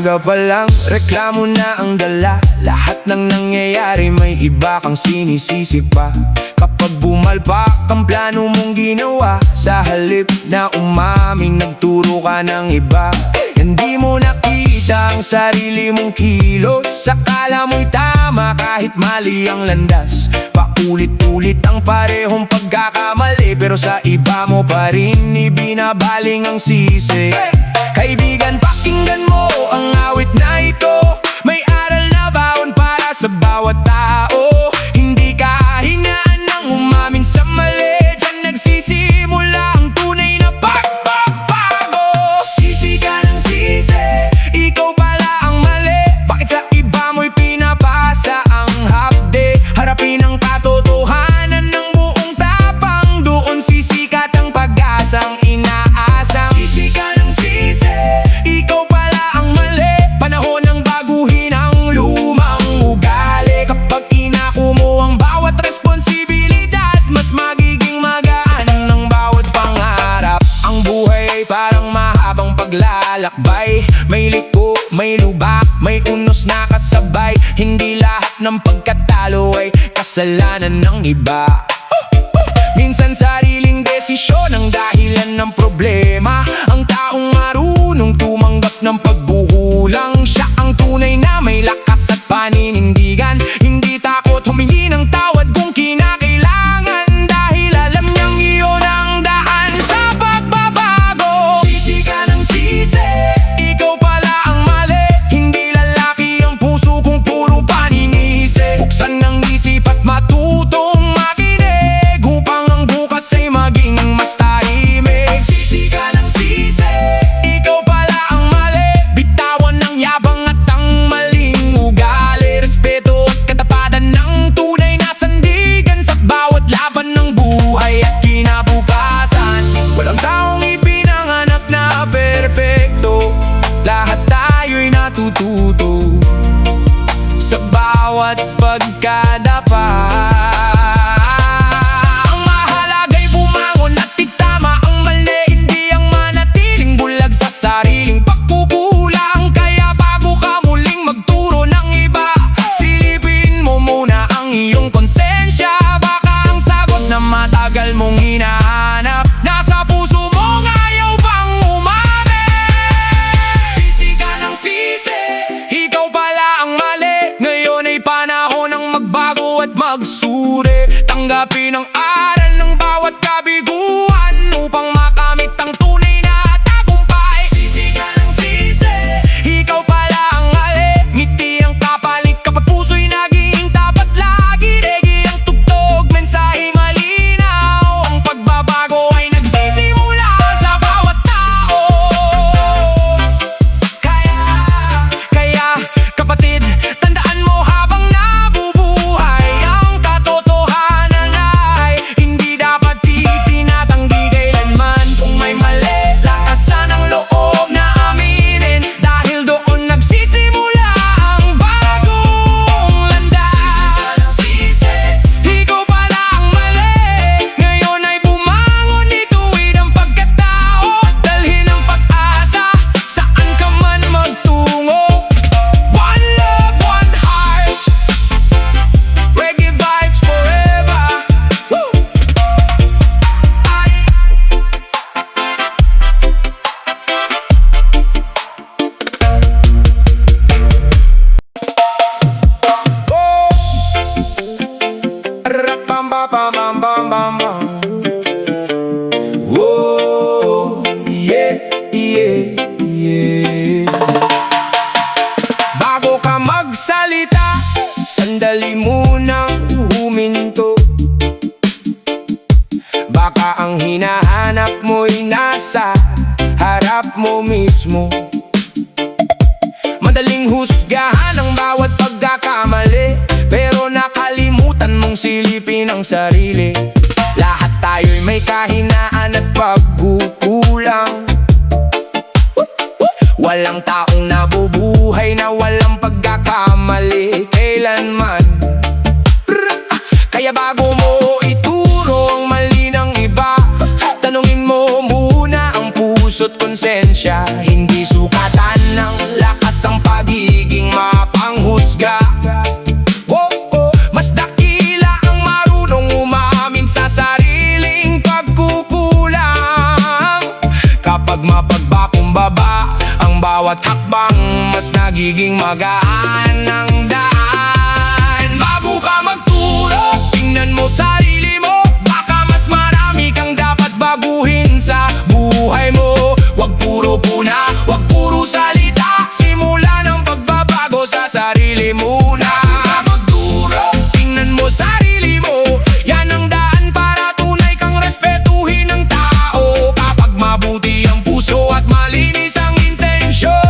Umaga pa lang, reklamo na ang dala. Lahat ng nangyayari may iba kang sinisisi pa. Kapag bumalpak ang plano mong ginawa, sa halip na umaming nagturo ka ng iba. Hindi mo nakita ang sarili mong kilos. Akala mo'y tama kahit mali ang landas. Paulit-ulit ang parehong pagkakamali, pero sa iba mo pa rin ibinabaling ang sisi. Kaibigan, pakinggan mo ang awit na ito. May aral na baon para sa bawat tao. Hindi ka hinaan ng umamin sa mali. Diyan nagsisimula ang tunay na pagbabago. Sisi ka ng sisi, ikaw pala ang mali. Bakit sa iba mo'y pinapasa ang hapde? Harapin ang katotohanan ng buong tapang. Doon sisikat ang pag-asang inaasam. Sisi ka ng sisi, ikaw pala ang mali. Panahon ng baguhin ang lumang ugali. Kapag inako mo ang bawat responsibilidad, mas magiging magaan ng bawat pangarap. Ang buhay ay parang mahabang paglalakbay. May liko, may lubak, may unos na kasabay. Hindi lahat ng pagkatalo ay kasalanan ng iba. Minsan sariling desisyon ang dahilan ng problema. Ang taong marunong tumanggap ng pagbuhulang, siya ang tunay na may lakas at paninindigan. Hindi takot humingi ng tawad kung kinakailangan, dahil alam niyang iyon ang daan sa pagbabago. Sisi ka ng sisi, ikaw pala ang mali. Hindi lalaki ang puso kung puro paninisi. Buksan ng isip at matutong makinig, upang ang bukas ay maging mas tahimik. Sisi ka ng sisi, ikaw pala ang mali. Bitawan ng yabang at ang maling ugali. Respeto at katapatan ng tunay na sandigan sa bawat laban ng buhay at kinabukasan. Walang taong ipinanganak na perpekto. Lahat tayo'y natututo sa bawat pagkadapa. Ang mahalaga'y bumangon at itama ang mali, hindi ang manatiling bulag sa sariling pagkukulang. Kaya bago ka muling magturo ng iba, silipin mo muna ang iyong konsensya. Baka ang sagot na matagal mong hinahanap nasa puso mong ayaw pang umamin. Sisi ka ng sisi, ikaw pala ang mali. Ngayon ay panahon ng magbago at magsuri. Tanggapin ang aral ng bawat kabiguan upang makamit ang tunay na tagumpay. Sisi ka ng sisi, ikaw pala ang mali. Ngiti ang kapalit kapag puso'y naging tapat lagi. Regi ang tugtog, mensahe malinaw. Ang pagbabago ay nagsisimula sa bawat tao. Kaya kapatid, tandaan mo habang nabubuhay, ang katotohanan ay hindi dapat itinatanggi kailanman. Kung may mali, lakasan ang loob na aminin, dahil doon nagsisimula ang bagong landas. Sisi, ikaw pala ang mali. Ngayon ay bumangon, ituwid ang pagkatao. Dalhin ang pag-asa saan ka man magtungo. One love, one heart, reggae vibes forever. Woo! Ay. Oh! Ra-bam-ba-bam-bam-bam-bam. Oh, yeah, yeah, yeah. Bago ka magsalita, sandali munang huminto. Baka ang hinahanap mo'y nasa harap mo mismo. Madaling husgahan ang bawat pagkakamali, pero nakalimutan mong silipin ang sarili. Lahat tayo'y may kahinaan at pagkukulang. Walang taong nabubuhay na walang pagkakamali kailanman. Kaya bago mo ituro ang mali ng iba, tanungin mo muna ang puso't konsensya. Hindi sukatan ng lakas ang mas nagiging magaan ang daan. Bago ka magturo, tingnan mo sarili mo. Baka mas marami kang dapat baguhin sa buhay mo. Wag puro puna, wag puro salita. Simula ng pagbabago sa sarili muna. Bago ka magturo, tingnan mo sarili mo. Yan ang daan para tunay kang respetuhin ng tao. Kapag mabuti ang puso at malinis ang intensyon,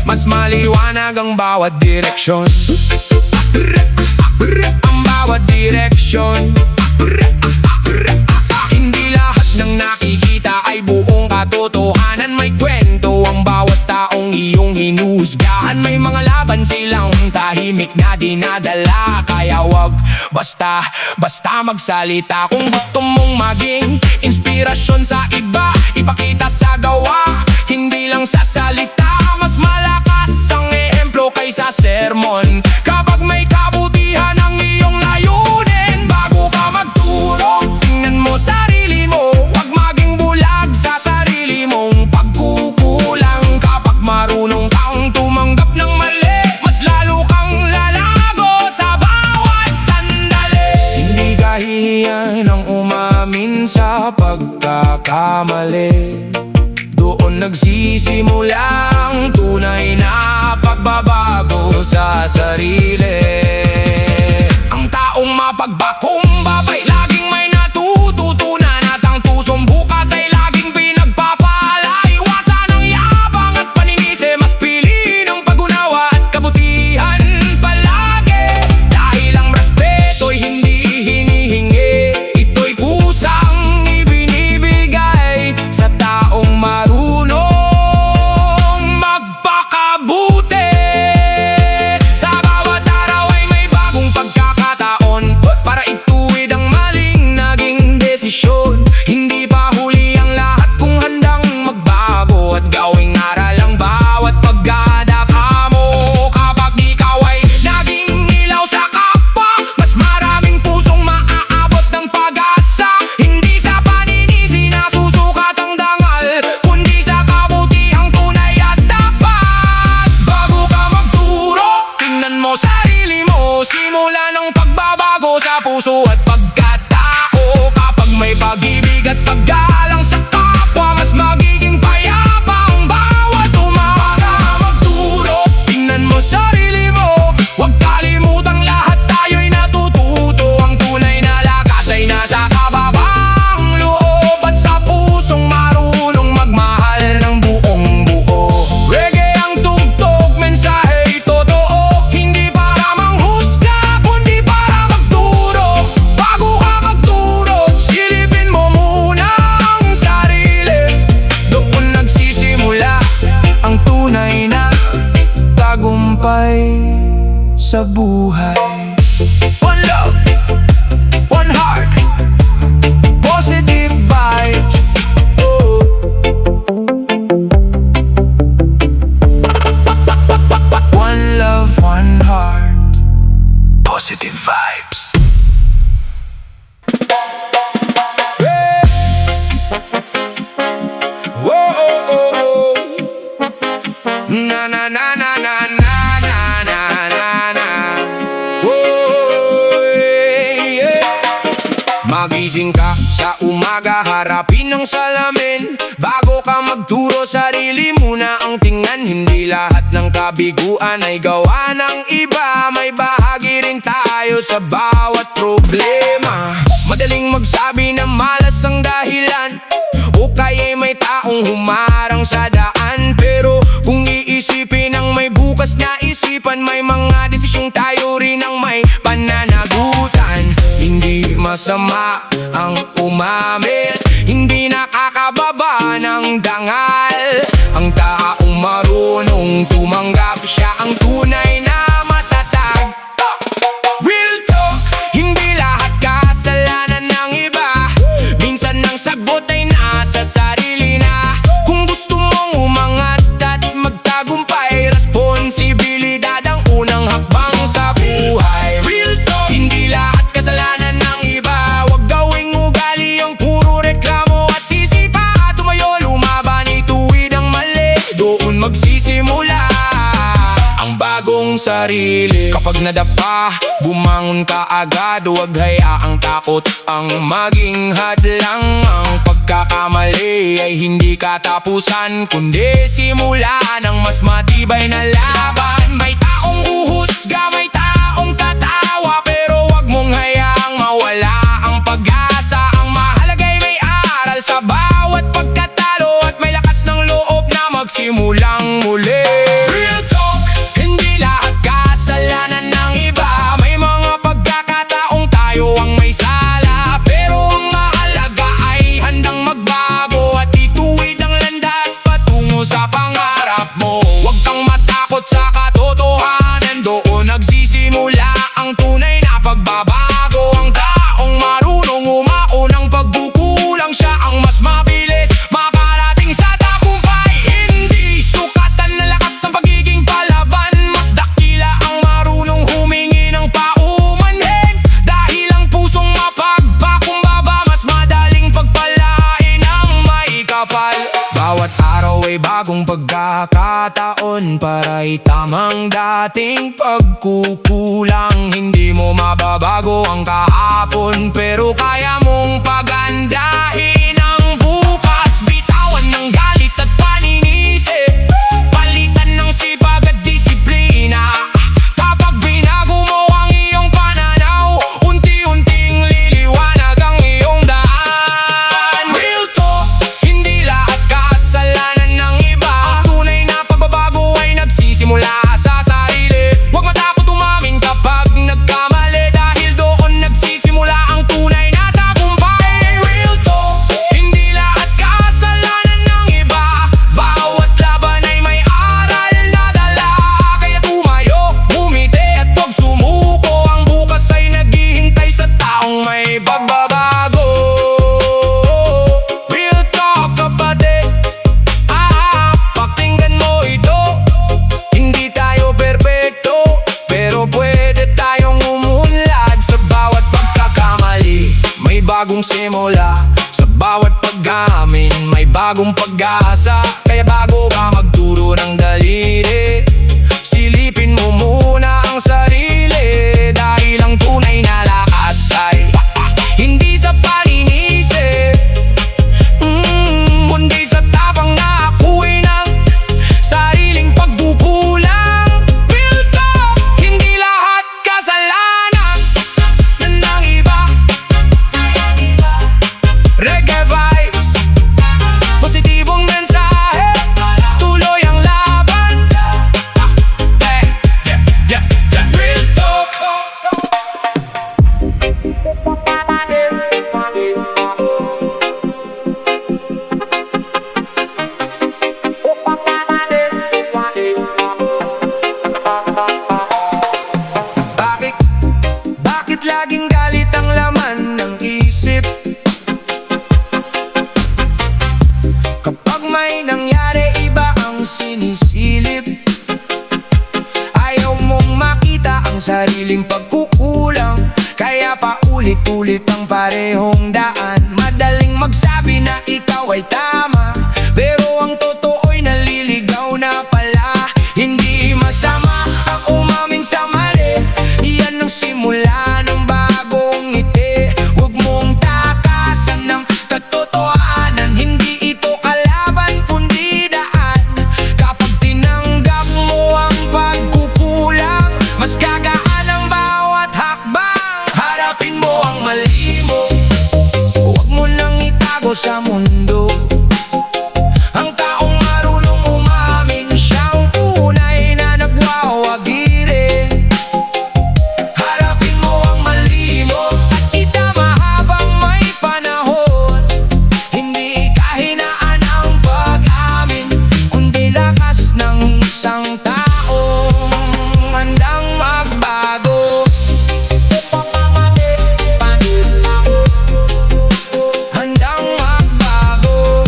mas maliwanag ang bawat direksyon. Ang bawat direksyon. Hindi lahat ng nakikita ay buong katotohanan. May kwento ang bawat taong iyong hinuhusgahan. May mga laban silang tahimik na dinadala. Kaya wag basta magsalita. Kung gusto mong maging inspirasyon sa iba, ipakita sa gawa, hindi lang sa salita. Mas malakas ang ehemplo kaysa sermon. Kapag may kabutihan ang iyong layunin, bago ka magturo, tingnan mo sarili mo. Huwag maging bulag sa sarili mong pagkukulang. Kapag marunong kang tumanggap ng mali, mas lalo kang lalago sa bawat sandali. Hindi kahihiyan ang umamin sa pagkakamali. Doon nagsisimula ang tunay na pagbabago sa sarili. Ang taong mapagpakumbabay, laging may natututunan. At ang pusong bukas ay laging pinagpapala. Iwasan ang yabang at paninisi, mas piliin ang pag-unawa at kabutihan palagi. Dahil ang respeto'y hindi hinihingi, ito'y kusang ibinibigay sa taong marunong magpakabuti. Sa bawat araw ay may bagong pagkakataon para ituwid ang maling naging desisyon. Hindi pa huli ang lahat kung handang magbago at gawing aral ang bawat pagdadaka mo. Kapag ikaw ay naging ilaw sa kapwa, mas maraming pusong maaabot ng pag-asa. Hindi sa paninisi na susukat ang dangal, kundi sa kabutihang tunay at tapat. Bago ka magturo, tingnan mo sarili mo. Simula ng pagbabago sa puso at pagkatao. Kapag may pag-ibig at paggalang sa kapwa, mas magiging payapa ang bawat umaga. Magturo, tingnan mo sarili mo. Huwag kalimutang lahat tayo'y natututo. Ang tunay na lakas ay nasa kababang loob at sa pusong marunong magmahal ng buong buo. Reggae ang tugtog, mensahe totoo. Hindi para manghusga, kundi para magturo. Bago ka magturo, silipin mo muna ang sarili. Doon nagsisimula ang tunay na tagumpay sa buhay. One love, one heart, positive vibes. Oh. One love, one heart, positive vibes. Hey! Whoa, oh, oh, oh. Na na na na na na na na na na. Whoa, yeah. Magising ka sa umaga, harapin ang salamin. Bago ka magturo, sarili muna ang tingnan. Hindi lahat ng kabiguan ay gawa ng iba. May bahagi rin tayo sa bawat problema. Madaling magsabi na malas ang dahilan, o kaya'y may taong humarang sa daan. Pero kung iisipin ang may bukas na isipan, may mga desisyong tayo rin ang may pananagutan. Hindi masama ang umamin, hindi nakakababa ng dangal. Ang taong marunong tumanggap, siya ang tunay na matatag. Real talk, hindi lahat kasalanan ng iba. Minsan ang sagot ay nasa sarili na. Kung gusto mong umangat at magtagumpay, responsibilidad ang unang hakbang sa buhay. Real talk, hindi lahat kasalanan ng iba. Huwag gawing ugali ang puro reklamo at sisipa. Tumayo, lumaban, ituwid ang mali. Doon magsisimula ang bagong sarili. Kapag nadapa, bumangon ka agad. Huwag hayaang takot ang maging hadlang. Ang pagkakamali ay hindi katapusan, kundi simula ng mas matibay na laban. May taong uhusga, may taong tatawa, pero huwag mong hayaang mawala ang pag-asa. Ang mahalaga'y may aral sa bawat pagkatalo, at may lakas ng loob na magsimulang muli. Real talk, hindi lahat kasalanan ng iba. May mga pagkakataong tayo ang may sala, pero ang mahalaga ay handang magbago at ituwid ang landas patungo sa pangarap mo. Huwag kang matakot sa katotohanan, doon nagsisimula ang tunay na pagbabago. Ang taong marunong umaunang pagkukulang, siya ang mas mabilis makarating sa tagumpay. Hindi sukatan na lakas ang pagiging palaban, mas dakila ang marunong humingi ng paumanhin. Dahil ang pusong mapagpakumbaba, mas madaling pagpalain ang may kapal. Bawat araw ay bagong pagkakataon para itamang dating pagkukulang. Hindi mo mababago ang kahapon, pero kaya mong pagandahin ang bukas. Bitawan ng galit at paninisi, palitan ng sipag at disiplina. Kapag binago mo ang iyong pananaw, unti-unting liliwanag ang iyong daan. Real talk, hindi lahat kasalanan ng iba. Ang tunay na pagbabago ay nagsisimula sa sarili. Huwag matakot umamin kapag nagkamali, dahil doon nagsisimula ang tunay na tagumpay. Real talk, hindi lahat kasalanan ng iba. Bawat laban ay may aral na dala, kaya tumayo, bumiti at huwag sumuko. Ang bukas ay naghihintay sa taong may pagbabago. Real talk, kapatid, pakinggan mo ito. Hindi tayo perpekto, pero pwede tayong umunlad. Sa bawat pagkakamali, may bagong simula. Sa bawat pag-amin, may bagong pag-asa. Kaya bago ka magturo ng daliri, silipin mo muna ang sarili. Dahil ang tunay na lakas ay hindi sa paninisi, kundi sa tapang na ako'y ng sariling pagbubulang. Real talk, hindi lahat kasalanan ng iba. Reggae vibes, positibong mensahe, tuloy ang laban. Real talk. Bakit laging galit ang laman ng isip? Kapag may nangyari, iba ang sinisilip. Ayaw mong makita ang sariling pagkukulang, kaya paulit-ulit ang parehong daan. Madaling magsabi na ikaw ay tama, pero ang totoo'y naliligaw na pala. Hindi masama ang umamin sa mali, iyan ang simula ng bagong ngiti. Huwag mong takasan ng katotohanan, hindi ito kalaban kundi daan. Kapag tinanggap mo ang pagkukulang, mas gagaan ang bawat hakbang. Harapin mo ang mali mo, huwag mo nang itago sa mundo. Ang taong marunong umamin, siyang tunay na nagwawagiri. Harapin mo ang mali mo at itama habang may panahon. Hindi kahinaan ang pag-amin, kundi lakas ng isang taong handang magbago. Handang magbago.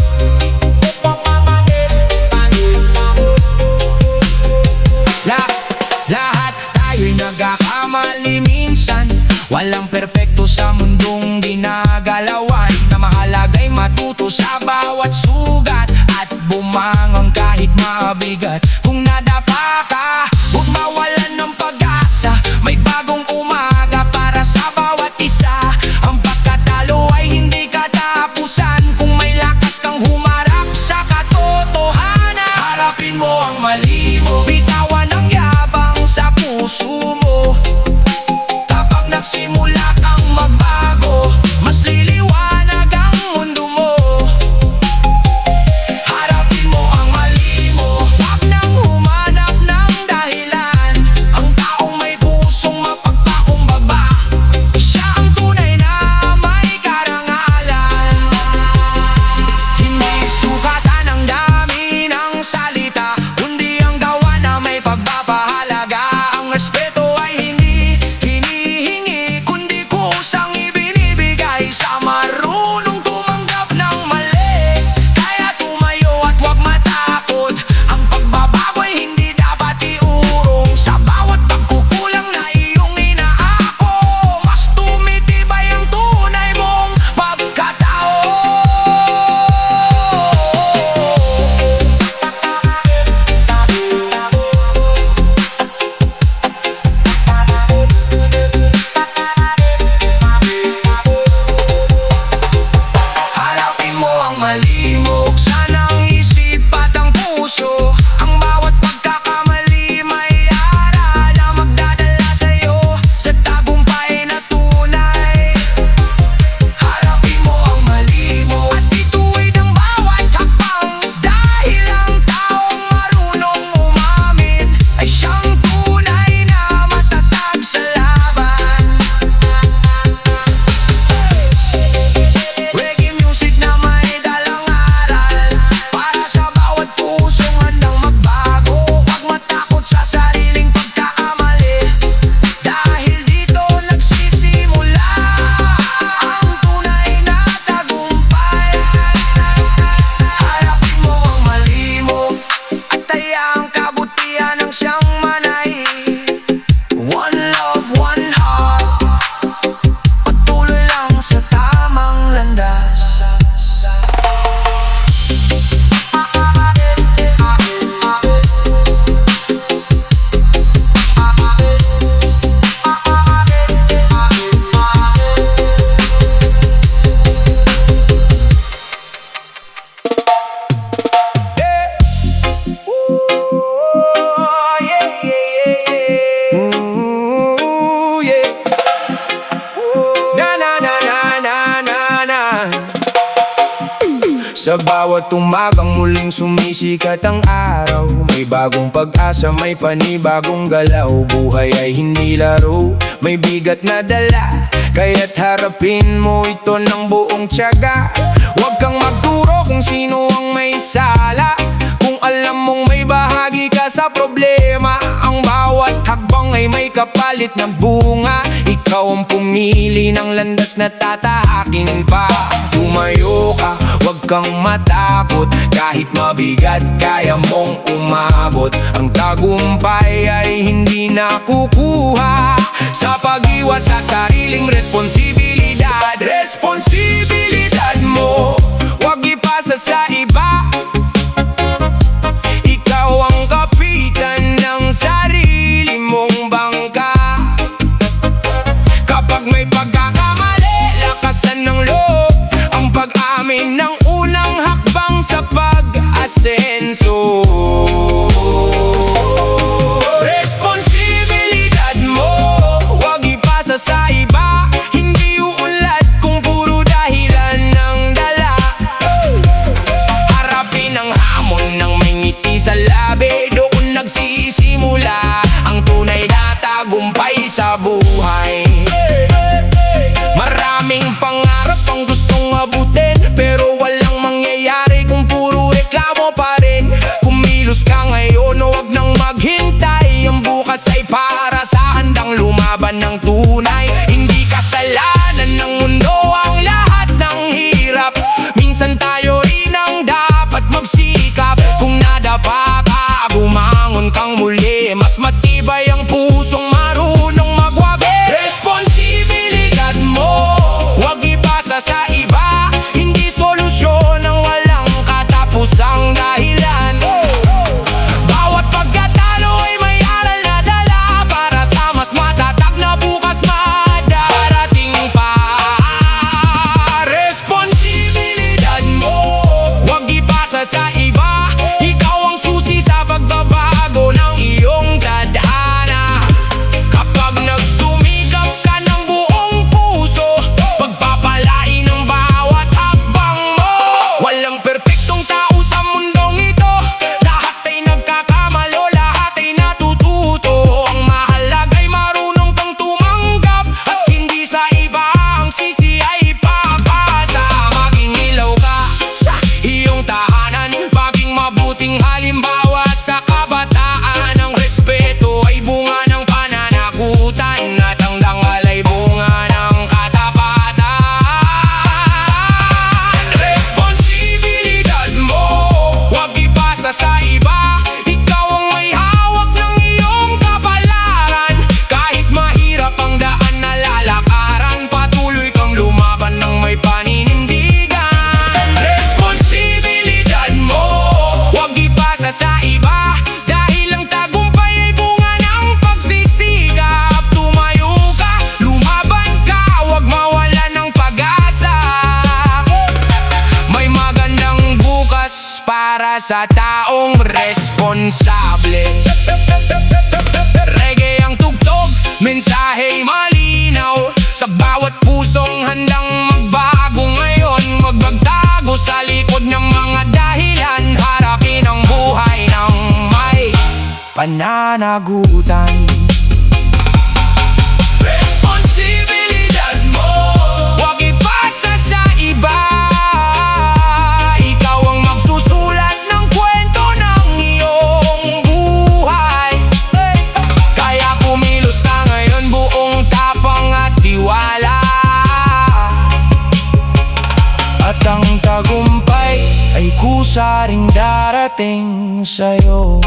Lahat tayo'y nagkakamali minsan. Walang perpekto sa mundong ginagalawan. Na mahalaga'y matuto sa bawat sugat at bumangon kahit mabigat. Kung nadapa ka, huwag Sa bawat umagang muling sumisikat ang araw, may bagong pag-asa, may panibagong galaw. Buhay ay hindi laro, may bigat na dala, kaya't harapin mo ito ng buong tiyaga. Huwag kang magturo kung sino ang may sala, kung alam mong may bahagi ka sa problema. Ang bawat hakbang ay may kapalit na bunga, ikaw ang pumili ng landas na tatahakin pa. Tumayo ka, huwag kang matakot, kahit mabigat kaya mong umabot. Ang tagumpay ay hindi nakukuha sa pag-iwas sa sariling responsibilidad. Responsibilidad mo, huwag ipasa sa iba. Ikaw ang kapitan ng sarili mong bangka. Kapag may pagkakamali, lakasan ng loob, ang pag-amin ng unang hakbang sa pag-asenso. Responsibilidad mo, huwag ipasa sa iba. Hindi uunlad kung puro dahilan ng dala. Harapin ang hamon ng may ngiti sa labi, doon nagsisimula ang tunay na tagumpay sa buhay. Maraming pangarap ang gustong abutin, pero walang mangyayari kung puro reklamo pa rin. Kumilos ka ngayon, huwag nang maghintay, ang bukas ay para sa handang lumaban ng tunay. Hindi kasalanan ng mundo ang lahat ng hirap, minsan tayo rin ang dapat magsikap. Kung nadapa ka, bumangon kang muli, mas matibay ang pusong marunong magwagi. Responsibilidad mo, huwag ipasa sa iba. Hindi solusyon ang walang katapusang dahilan. Bawat pagkatalo ay may aral na dala, para sa mas matatag na bukas madarating pa. Responsibilidad mo, huwag ipasa sa iba. Ikaw ang susi sa pagbabago ng iyong tadhana. Kapag nagsumikap ka ng buong puso, pagpapalain ang bawat hakbang mo. Walang perpektong tao sa mundong ito, lahat ay nagkakamalo, lahat ay natututo. Ang mahalaga ay marunong kang tumanggap, at hindi sa iba ang sisi ay papasa. Maging ilaw ka sa iyong tahanan, maging mabuting halimbawa sa kabataan. Ang respeto ay bunga ng pananagutan, at ang dangal ay bunga ng katapatan. Responsibilidad mo, huwag ipasa sa iba. Ikaw ang may hawak ng iyong kapalaran. Kahit mahirap ang daan na lalakaran, patuloy kang lumaban ng may paninindigan. Responsibilidad mo, huwag ipasa sa iba, dahil ang tagumpay ay bunga ng pagsisikap. Tumayo ka, lumaban ka, huwag mawala ng pag-asa. May magandang bukas para sa taong responsable. Reggae ang tugtog, mensaheng malinaw, sa bawat pusong handang magbago ngayon. Magbagtago sa likod ng mga dahilan, harapin ang buhay ng may pananagutan. Responsibilidad mo, huwag ipasa sa iba. Ikaw ang magsusulat ng kwento ng iyong buhay. Kaya kumilos ka ngayon, buong tapang at tiwala, at ang tagumpay ay kusa ring darating sa'yo.